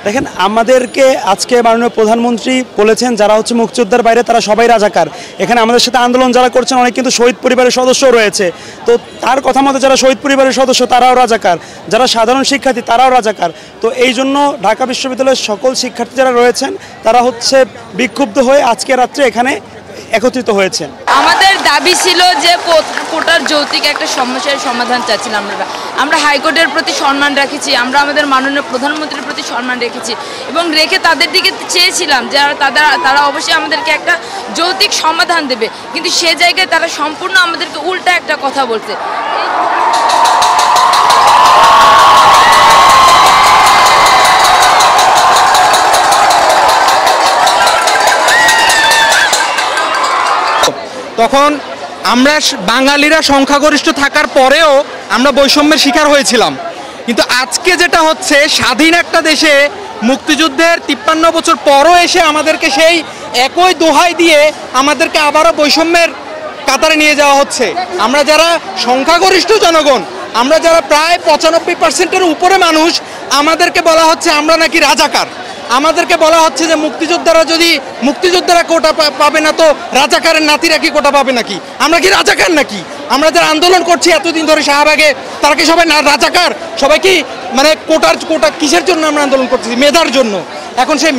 দেখেন আমাদেরকে আজকে মাননীয় প্রধানমন্ত্রী বলেছেন যারা হচ্ছে মুক্তিযোদ্ধার বাইরে তারা সবাই রাজাকার। এখানে আমাদের সাথে আন্দোলন যারা করছেন অনেক কিন্তু শহীদ পরিবারের সদস্য রয়েছে। তো তার কথা মতো যারা শহীদ পরিবারের সদস্য তারাও রাজাকার, যারা সাধারণ শিক্ষার্থী তারাও রাজাকার। তো এই জন্য ঢাকা বিশ্ববিদ্যালয়ের সকল শিক্ষার্থী যারা রয়েছেন তারা হচ্ছে বিক্ষুব্ধ হয়ে আজকে রাত্রে এখানে একত্রিত হয়েছেন। আমাদের দাবি ছিল যে কোটার যৌক্তিক একটা সমস্যার সমাধান চাচ্ছিলাম আমরা হাইকোর্টের প্রতি সম্মান রেখেছি, আমরা আমাদের মাননীয় প্রধানমন্ত্রীর প্রতি সম্মান রেখেছি এবং রেখে তাদের দিকে চেয়েছিলাম যে তারা অবশ্যই আমাদেরকে একটা যৌক্তিক সমাধান দেবে, কিন্তু সে জায়গায় তারা সম্পূর্ণ আমাদেরকে উল্টা একটা কথা বলছে। তখন আমরা বাঙালিরা সংখ্যাগরিষ্ঠ থাকার পরেও আমরা বৈষম্যের শিকার হয়েছিলাম, কিন্তু আজকে যেটা হচ্ছে স্বাধীন একটা দেশে মুক্তিযুদ্ধের 53 বছর পরও এসে আমাদেরকে সেই একই দোহাই দিয়ে আমাদেরকে আবারও বৈষম্যের কাতারে নিয়ে যাওয়া হচ্ছে। আমরা যারা সংখ্যাগরিষ্ঠ জনগণ, আমরা যারা প্রায় 95%-এর উপরে মানুষ, আমাদেরকে বলা হচ্ছে আমরা নাকি রাজাকার। আমাদেরকে বলা হচ্ছে যে মুক্তিযোদ্ধারা কোটা পাবে না, তো রাজাকারের নাতিরা কি কোটা পাবে নাকি? আমরা কি রাজাকার নাকি? আমরা যারা আন্দোলন করছি এতদিন ধরে শাহবাগে, তারা কি সবাই না রাজাকার? সবাই কি মানে কোটা কিসের জন্য আমরা আন্দোলন করতেছি? মেধার জন্য। এখন সেই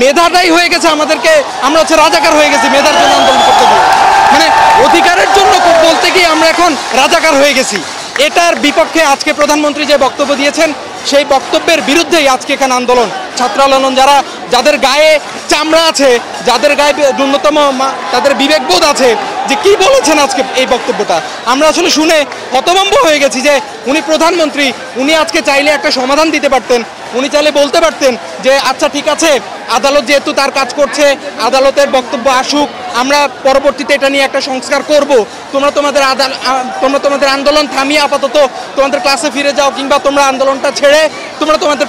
মেধাটাই হয়ে গেছে আমাদেরকে, আমরা হচ্ছে রাজাকার হয়ে গেছি মেধার জন্য আন্দোলন করতে গিয়ে, মানে অধিকারের জন্য বলতে গিয়ে আমরা এখন রাজাকার হয়ে গেছি। এটার বিপক্ষে আজকে প্রধানমন্ত্রী যে বক্তব্য দিয়েছেন সেই বক্তব্যের বিরুদ্ধেই আজকে এখানে আন্দোলন, ছাত্র আন্দোলন। যাদের গায়ে চামড়া আছে, যাদের গায়ে ন্যূনতম তাদের বিবেকবোধ আছে, যে কি বলেছেন আজকে এই বক্তব্যটা, আমরা আসলে শুনে হতভম্ব হয়ে গেছি যে উনি প্রধানমন্ত্রী, উনি আজকে চাইলে একটা সমাধান দিতে পারতেন। উনি চাইলে বলতে পারতেন যে আচ্ছা ঠিক আছে, আদালত যেহেতু তার কাজ করছে, আদালতের বক্তব্য আসুক, আমরা পরবর্তীতে এটা নিয়ে একটা সংস্কার করব, তোমরা তোমাদের আন্দোলন থামিয়ে আপাতত তোমাদের ক্লাসে ফিরে যাও, কিংবা তোমরা আন্দোলনটা ছেড়ে তোমরা তোমাদের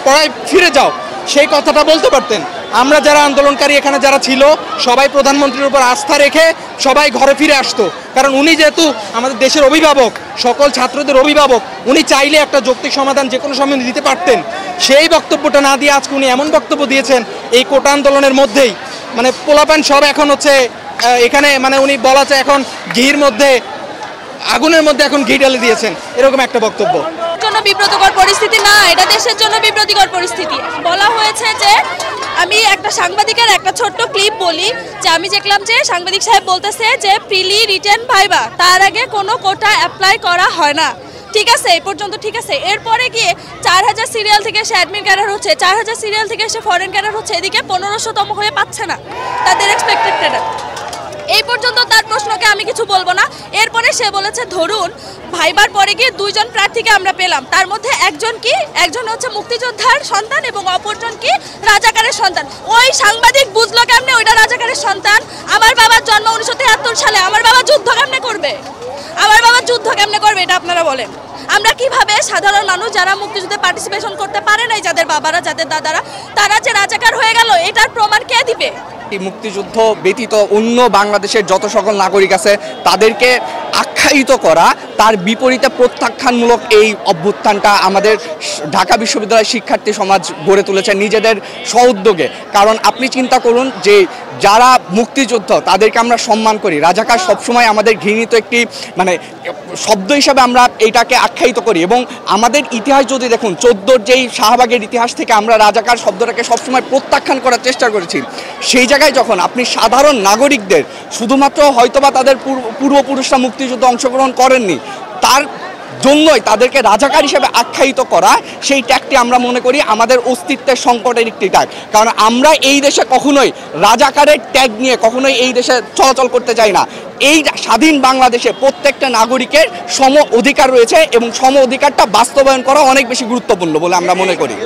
পড়ায় ফিরে যাও, সেই কথাটা বলতে পারতেন। আমরা যারা আন্দোলনকারী এখানে যারা ছিল সবাই প্রধানমন্ত্রীর উপর আস্থা রেখে সবাই ঘরে ফিরে আসতো, কারণ উনি যেহেতু আমাদের দেশের অভিভাবক, সকল ছাত্রদের অভিভাবক, উনি চাইলে একটা যৌক্তিক সমাধান যে কোনো সময় দিতে পারতেন। সেই বক্তব্যটা না দিয়ে আজকে উনি এমন বক্তব্য দিয়েছেন এই কোটা আন্দোলনের মধ্যেই, মানে পোলাপান সব এখন হচ্ছে এখানে, মানে উনি বলা চায় এখন আগুনের মধ্যে এখন ঘি ঢেলে দিয়েছেন, এরকম একটা বক্তব্য। জন্য বিব্রতকর পরিস্থিতি না, এটা দেশের জন্য বিব্রতকর পরিস্থিতি। বলা হয়েছে যে, আমি একটা সাংবাদিকের একটা ছোট্ট ক্লিপ বলি, যে আমি দেখলাম যে সাংবাদিক সাহেব বলতেছে যে প্রিলি রিটেন ভাইবা, তার আগে কোনো কোটা অ্যাপ্লাই করা হয় না। ঠিক আছে, এই পর্যন্ত ঠিক আছে। এরপরে গিয়ে 4000 সিরিয়াল থেকে সে অ্যাডমিন ক্যাডার হচ্ছে, 4000 সিরিয়াল থেকে সে ফরেন ক্যাডার হচ্ছে, এদিকে 1500তম হয়ে পাচ্ছে না তাদের এক্সপেক্টেড ক্যাডার। এই পর্যন্ত তার প্রশ্নকে আমি কিছু বলবো না। এরপরে সে বলেছে ধরুন ভাইবার পরে গিয়ে 2 জন প্রার্থীকে আমরা পেলাম, তার মধ্যে একজন হচ্ছে মুক্তিযোদ্ধার সন্তান এবং অপরজন কি রাজাকারের সন্তান। ওই সাংবাদিক বুঝলো কেমনে ওইটা রাজাকারের সন্তান? আমার বাবার জন্ম 1973 সালে, আমার বাবা যুদ্ধ কেমনে করবে? এটা আপনারা বলেন। আমরা কিভাবে সাধারণ মানুষ যারা মুক্তিযুদ্ধে পার্টিসিপেশন করতে পারে নাই, যাদের বাবারা যাদের দাদারা, তারা যে রাজাকার হয়ে গেল, এটার প্রমাণ কে দিবে? মুক্তিযুদ্ধ ব্যতীত অন্য বাংলাদেশের যত সকল নাগরিক আছে তাদেরকে আখ্যায়িত করা, তার বিপরীতে প্রত্যাখ্যানমূলক এই অভ্যুত্থানটা আমাদের ঢাকা বিশ্ববিদ্যালয়ের শিক্ষার্থী সমাজ গড়ে তুলেছে নিজেদের স্বউদ্যোগে। কারণ আপনি চিন্তা করুন যে যারা মুক্তিযুদ্ধ তাদেরকে আমরা সম্মান করি, রাজাকার সবসময় আমাদের ঘৃণিত একটি মানে শব্দ হিসাবে আমরা এইটাকে আখ্যায়িত করি। এবং আমাদের ইতিহাস যদি দেখুন, 14 যেই শাহবাগের ইতিহাস থেকে আমরা রাজাকার শব্দটাকে সবসময় প্রত্যাখ্যান করার চেষ্টা করেছি। সেই জায়গায় যখন আপনি সাধারণ নাগরিকদের, শুধুমাত্র হয়তোবা তাদের পূর্বপুরুষরা মুক্তিযুদ্ধে অংশগ্রহণ করেননি, তার জন্যই তাদেরকে রাজাকার হিসেবে আখ্যায়িত করা, সেই ট্যাগটি আমরা মনে করি আমাদের অস্তিত্বের সংকটের একটি ট্যাগ। কারণ আমরা এই দেশে কখনোই রাজাকারের ট্যাগ নিয়ে কখনোই এই দেশে চলাচল করতে চাই না। এই স্বাধীন বাংলাদেশে প্রত্যেকটা নাগরিকের সম অধিকার রয়েছে এবং সম অধিকারটা বাস্তবায়ন করা অনেক বেশি গুরুত্বপূর্ণ বলে আমরা মনে করি।